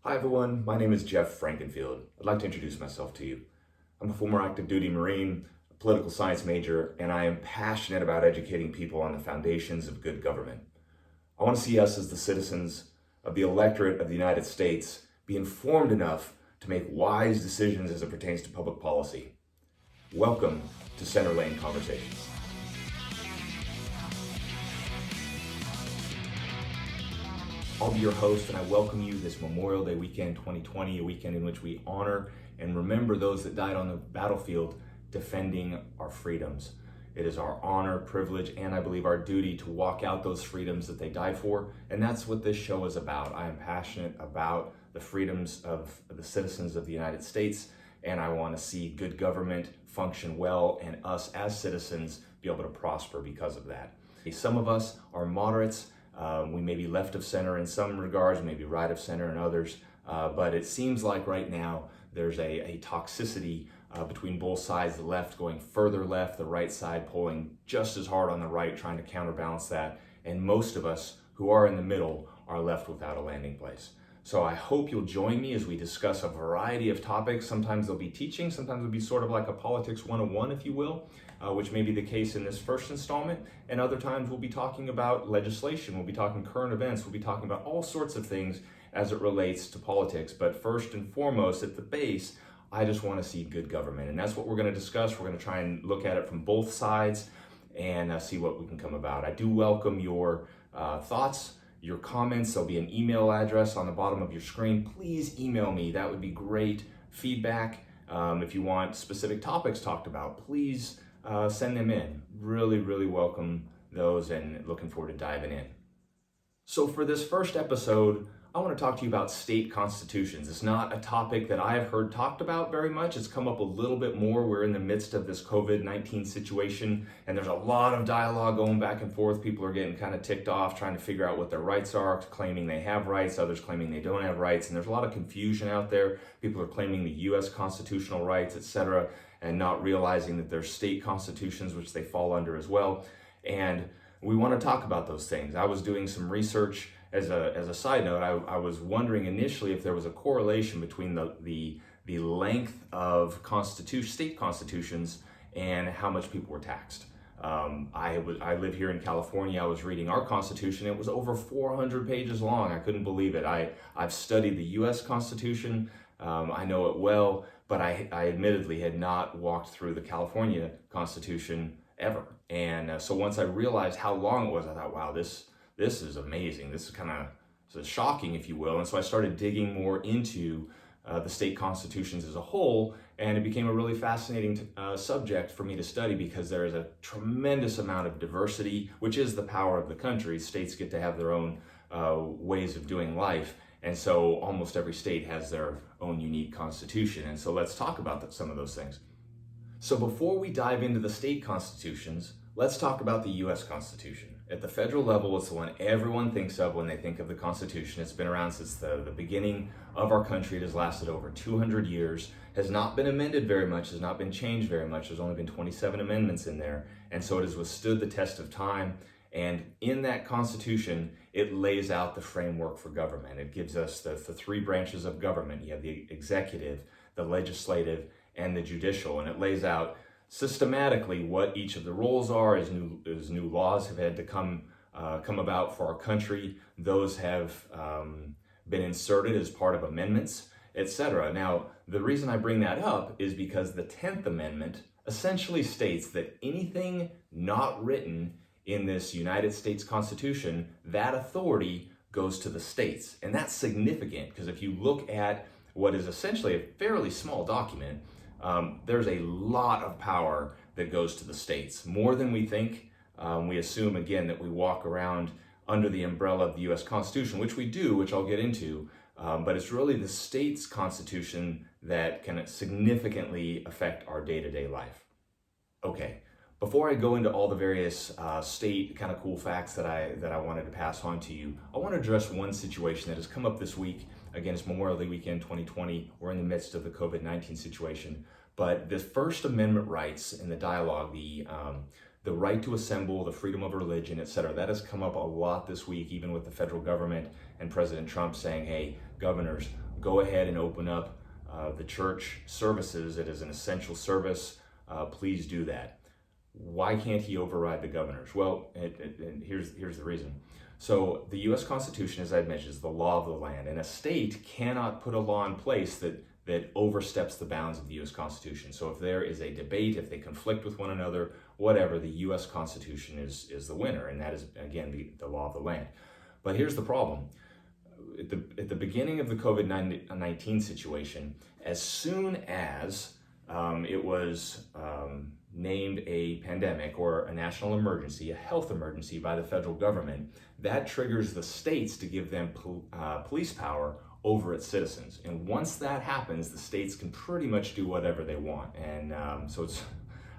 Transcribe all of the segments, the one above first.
Hi everyone, my name is Jeff Frankenfield. I'd like to introduce myself to you. I'm a former active duty Marine, a political science major, and I am passionate about educating people on the foundations of good government. I want to see us as the citizens of the electorate of the United States be informed enough to make wise decisions as it pertains to public policy. Welcome to Center Lane Conversations. I'll be your host, and I welcome you this Memorial Day weekend 2020, a weekend in which we honor and remember those that died on the battlefield defending our freedoms. It is our honor, privilege, and I believe our duty to walk out those freedoms that they died for, and that's what this show is about. I am passionate about the freedoms of the citizens of the United States, and I want to see good government function well and us as citizens be able to prosper because of that. Some of us are moderates. We may be left of center in some regards, maybe right of center in others, but it seems like right now there's a toxicity between both sides, the left going further left, the right side pulling just as hard on the right, trying to counterbalance that, and most of us who are in the middle are left without a landing place. So I hope you'll join me as we discuss a variety of topics. Sometimes there'll be teaching, sometimes it'll be sort of like a politics 101, if you will, which may be the case in this first installment. And other times we'll be talking about legislation, we'll be talking current events, we'll be talking about all sorts of things as it relates to politics. But first and foremost, at the base, I just want to see good government. And that's what we're going to discuss. We're going to try and look at it from both sides and see what we can come about. I do welcome your thoughts, your comments. There'll be an email address on the bottom of your screen. Please email me. That would be great. Feedback. If you want specific topics talked about, please send them in. Really welcome those and looking forward to diving in. So for this first episode, I want to talk to you about state constitutions. It's not a topic that I have heard talked about very much. It's come up a little bit more. We're in the midst of this COVID-19 situation, and there's a lot of dialogue going back and forth. People are getting kind of ticked off, trying to figure out what their rights are, claiming they have rights, others claiming they don't have rights, and there's a lot of confusion out there. People are claiming the U.S. constitutional rights, etc., and not realizing that there's state constitutions which they fall under as well. And we want to talk about those things. I was doing some research. As a side note, I was wondering initially if there was a correlation between the length of state constitutions and how much people were taxed. I live here in California. I was reading our Constitution. It was over 400 pages long. I couldn't believe it. I've studied the U.S. Constitution. I know it well, but I admittedly had not walked through the California Constitution ever. And so once I realized how long it was, I thought, wow, this is amazing. This is kind of shocking, if you will. And so I started digging more into the state constitutions as a whole, and it became a really fascinating subject for me to study because there is a tremendous amount of diversity, which is the power of the country. States get to have their own ways of doing life, and so almost every state has their own unique constitution. And so let's talk about some of those things. So before we dive into the state constitutions, let's talk about the U.S. Constitution. At the federal level, it's the one everyone thinks of when they think of the Constitution. It's been around since the beginning of our country. It has lasted over 200 years, has not been amended very much, has not been changed very much. There's only been 27 amendments in there, and so it has withstood the test of time. And in that Constitution, it lays out the framework for government. It gives us the three branches of government. You have the executive, the legislative, and the judicial, and it lays out systematically what each of the roles are as new laws have had to come about for our country. Those have been inserted as part of amendments, etc. Now, the reason I bring that up is because the 10th Amendment essentially states that anything not written in this United States Constitution, that authority goes to the states. And that's significant because if you look at what is essentially a fairly small document, there's a lot of power that goes to the states, more than we think. We assume, again, that we walk around under the umbrella of the U.S. Constitution, which we do, which I'll get into, but it's really the state's constitution that can significantly affect our day-to-day life. Okay, before I go into all the various state kind of cool facts that I wanted to pass on to you, I want to address one situation that has come up this week. Again, it's Memorial Day weekend 2020. We're in the midst of the COVID-19 situation. But the First Amendment rights in the dialogue, the right to assemble, the freedom of religion, etc., that has come up a lot this week, even with the federal government and President Trump saying, hey, governors, go ahead and open up the church services. It is an essential service. Please do that. Why can't he override the governors? Well, and here's the reason. So the U.S. Constitution, as I mentioned, is the law of the land, and a state cannot put a law in place that oversteps the bounds of the U.S. Constitution. So if there is a debate, if they conflict with one another, whatever, the U.S. Constitution is the winner, and that is, again, the law of the land. But here's the problem. At the beginning of the COVID-19 situation, as soon as it was named a pandemic or a national emergency, a health emergency by the federal government, that triggers the states to give them police power over its citizens. And once that happens, the states can pretty much do whatever they want. And so it's,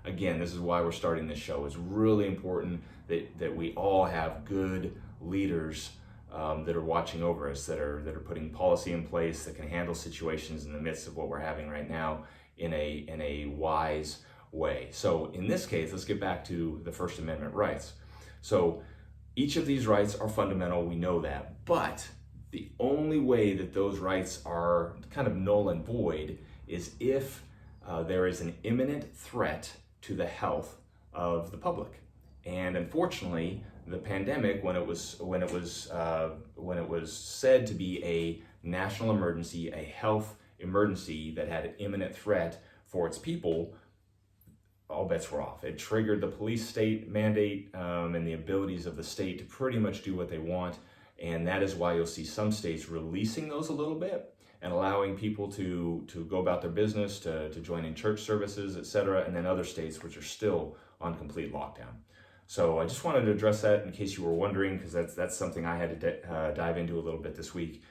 again, this is why we're starting this show. It's really important that we all have good leaders that are watching over us, that are putting policy in place that can handle situations in the midst of what we're having right now in a wise way. So in this case, let's get back to the First Amendment rights. So each of these rights are fundamental, we know that, but the only way that those rights are kind of null and void is if there is an imminent threat to the health of the public. And unfortunately, the pandemic, when it was said to be a national emergency, a health emergency that had an imminent threat for its people, all bets were off. It triggered the police state mandate and the abilities of the state to pretty much do what they want. And that is why you'll see some states releasing those a little bit and allowing people to go about their business, to join in church services, etc. And then other states which are still on complete lockdown. So I just wanted to address that in case you were wondering, because that's something I had to dive into a little bit this week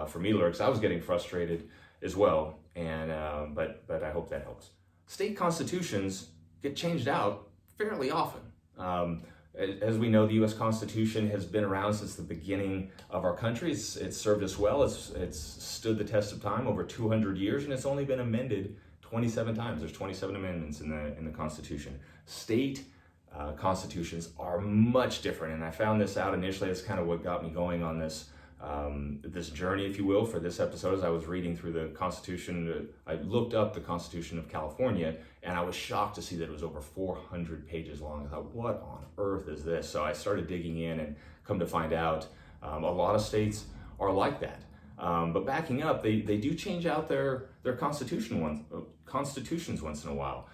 for me, because I was getting frustrated as well. And but I hope that helps. State constitutions get changed out fairly often. As we know, the U.S. Constitution has been around since the beginning of our country. It's served us well. It's stood the test of time over 200 years, and it's only been amended 27 times. There's 27 amendments in the Constitution. State constitutions are much different, and I found this out initially. That's kind of what got me going on this journey, if you will, for this episode. As I was reading through the Constitution, I looked up the Constitution of California, and I was shocked to see that it was over 400 pages long. I thought, what on earth is this? So I started digging in, and come to find out, a lot of states are like that. But backing up, they do change out their constitutions once in a while.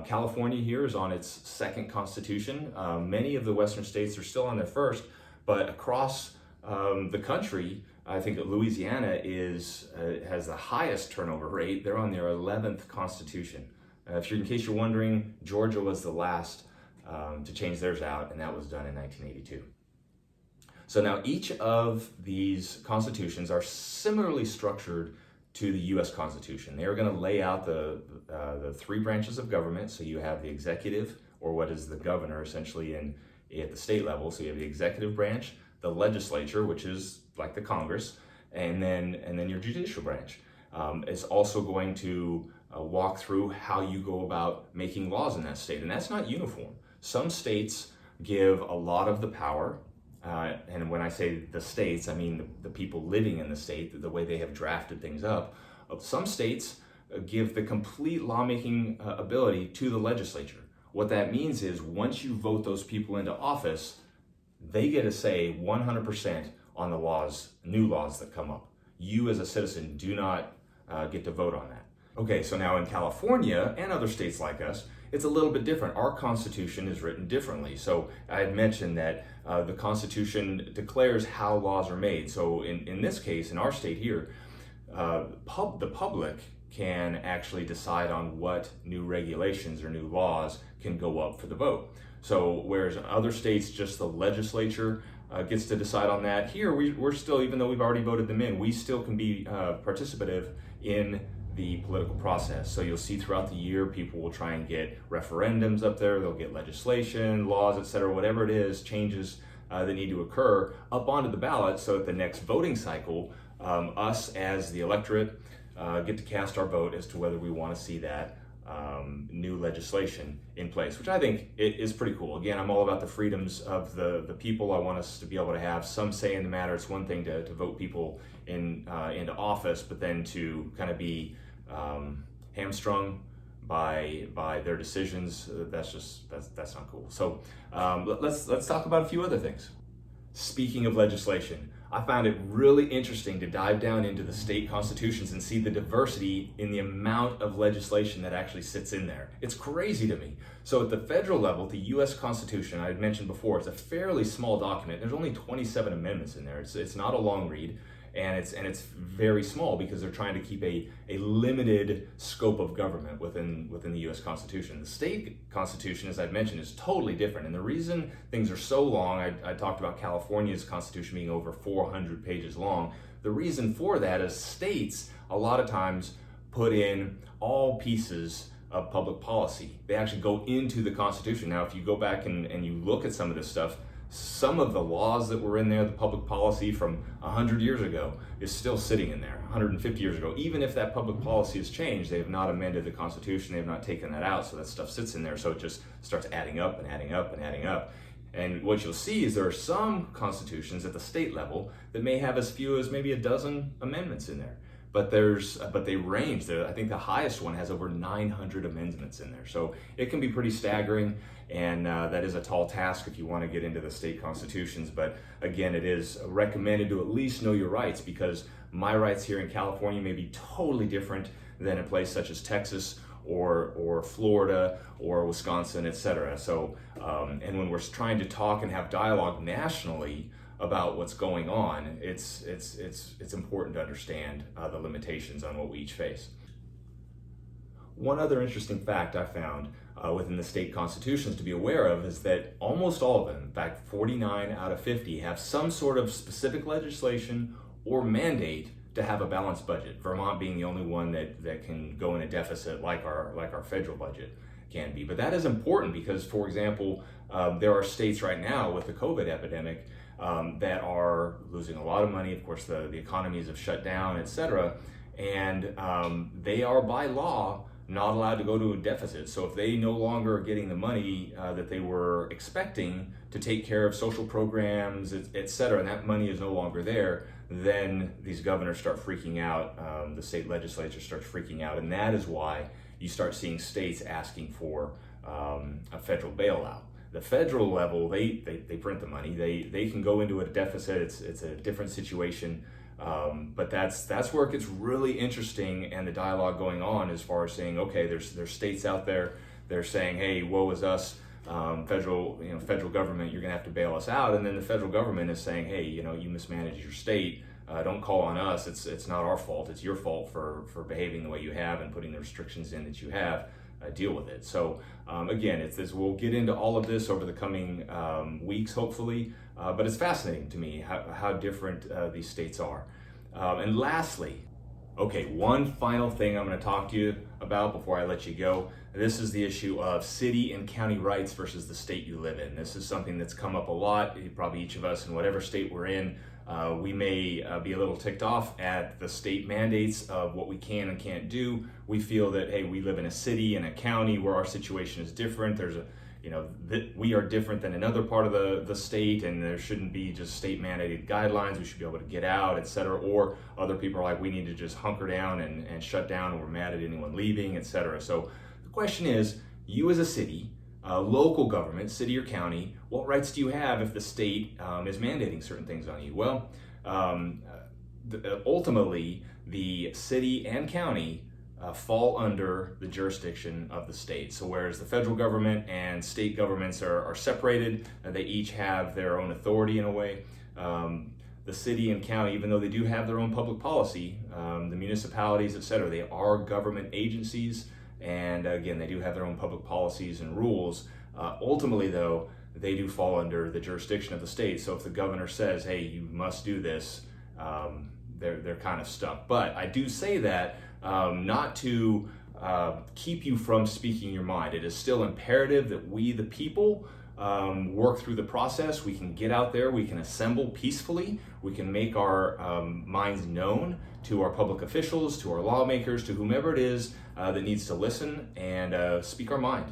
California here is on its second constitution. Many of the Western states are still on their first, but across the country, I think that Louisiana has the highest turnover rate. They're on their 11th constitution. In case you're wondering, Georgia was the last to change theirs out, and that was done in 1982. So now each of these constitutions are similarly structured to the U.S. Constitution. They are going to lay out the three branches of government. So you have the executive, or what is the governor essentially at the state level. So you have the executive branch, the legislature, which is like the Congress, and then your judicial branch. It's also going to walk through how you go about making laws in that state, and that's not uniform. Some states give a lot of the power, and when I say the states, I mean the people living in the state, the way they have drafted things up. Some states give the complete lawmaking ability to the legislature. What that means is once you vote those people into office, they get a say 100% on the new laws that come up. You as a citizen do not get to vote on that. Okay, so now in California and other states like us, it's a little bit different. Our Constitution is written differently. So I had mentioned that the Constitution declares how laws are made. So in this case, in our state here, the public can actually decide on what new regulations or new laws can go up for the vote. So whereas in other states, just the legislature gets to decide on that, here we're still, even though we've already voted them in, we still can be participative in the political process. So you'll see throughout the year, people will try and get referendums up there, they'll get legislation, laws, etc., whatever it is, changes that need to occur up onto the ballot, so at the next voting cycle, us as the electorate get to cast our vote as to whether we want to see that new legislation in place, which I think is pretty cool. Again, I'm all about the freedoms of the people. I want us to be able to have some say in the matter. It's one thing to vote people into office, but then to kind of be hamstrung by their decisions, that's not cool. So let's talk about a few other things. Speaking of legislation, I found it really interesting to dive down into the state constitutions and see the diversity in the amount of legislation that actually sits in there. It's crazy to me. So at the federal level, the U.S. Constitution, I had mentioned before, it's a fairly small document. There's only 27 amendments in there. It's not a long read. And it's very small because they're trying to keep a limited scope of government within the U.S. Constitution. The state constitution, as I've mentioned, is totally different. And the reason things are so long, I talked about California's constitution being over 400 pages long. The reason for that is states a lot of times put in all pieces of public policy. They actually go into the Constitution. Now, if you go back and you look at some of this stuff, some of the laws that were in there, the public policy from 100 years ago, is still sitting in there, 150 years ago. Even if that public policy has changed, they have not amended the Constitution, they have not taken that out, so that stuff sits in there, so it just starts adding up and adding up and adding up. And what you'll see is there are some constitutions at the state level that may have as few as maybe a dozen amendments in there. But they range. I think the highest one has over 900 amendments in there. So it can be pretty staggering, and that is a tall task if you want to get into the state constitutions. But again, it is recommended to at least know your rights, because my rights here in California may be totally different than a place such as Texas or Florida or Wisconsin, etc. So, and when we're trying to talk and have dialogue nationally about what's going on, it's important to understand the limitations on what we each face. One other interesting fact I found within the state constitutions to be aware of is that almost all of them, in fact 49 out of 50, have some sort of specific legislation or mandate to have a balanced budget. Vermont being the only one that can go in a deficit like our federal budget can be. But that is important because, for example, there are states right now with the COVID epidemic that are losing a lot of money. Of course, the economies have shut down, etc. And they are by law not allowed to go to a deficit. So if they no longer are getting the money that they were expecting to take care of social programs, etc., and that money is no longer there, then these governors start freaking out. The state legislature starts freaking out, and that is why you start seeing states asking for a federal bailout. The federal level, they print the money. They can go into a deficit. It's a different situation, but that's where it gets really interesting, and the dialogue going on as far as saying, okay, there's states out there. They're saying, hey, woe is us, federal government, you're gonna have to bail us out, and then the federal government is saying, hey, you mismanage your state. Don't call on us. It's not our fault. It's your fault for behaving the way you have and putting the restrictions in that you have. Deal with it. So again, we'll get into all of this over the coming weeks, hopefully, but it's fascinating to me how different these states are. And lastly, okay, one final thing I'm going to talk to you about before I let you go. This is the issue of city and county rights versus the state you live in. This is something that's come up a lot. Probably each of us in whatever state we're in, we may be a little ticked off at the state mandates of what we can and can't do. We feel that, hey, we live in a city and a county where our situation is different. There's we are different than another part of the state, and there shouldn't be just state mandated guidelines. We should be able to get out, etc. Or other people are like, we need to just hunker down and shut down, and we're mad at anyone leaving, etc. So the question is, you as a city, local government, city or county, what rights do you have if the state is mandating certain things on you? Well, ultimately, the city and county fall under the jurisdiction of the state. So whereas the federal government and state governments are separated, they each have their own authority in a way. The city and county, even though they do have their own public policy, the municipalities, etc., they are government agencies. And again, they do have their own public policies and rules. Ultimately, though, they do fall under the jurisdiction of the state. So if the governor says, hey, you must do this, they're kind of stuck. But I do say that not to keep you from speaking your mind. It is still imperative that we, the people, work through the process. We can get out there, we can assemble peacefully, we can make our minds known to our public officials, to our lawmakers, to whomever it is that needs to listen and speak our mind.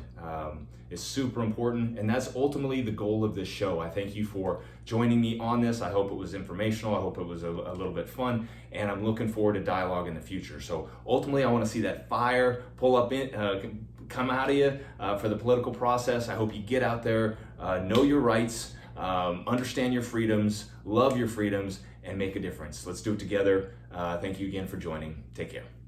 Is super important, and that's ultimately the goal of this show. I thank you for joining me on this. I hope it was informational. I hope it was a little bit fun, and I'm looking forward to dialogue in the future. So ultimately, I want to see that fire pull up in, come out of you for the political process. I hope you get out there, know your rights, understand your freedoms, love your freedoms, and make a difference. Let's do it together. Thank you again for joining. Take care.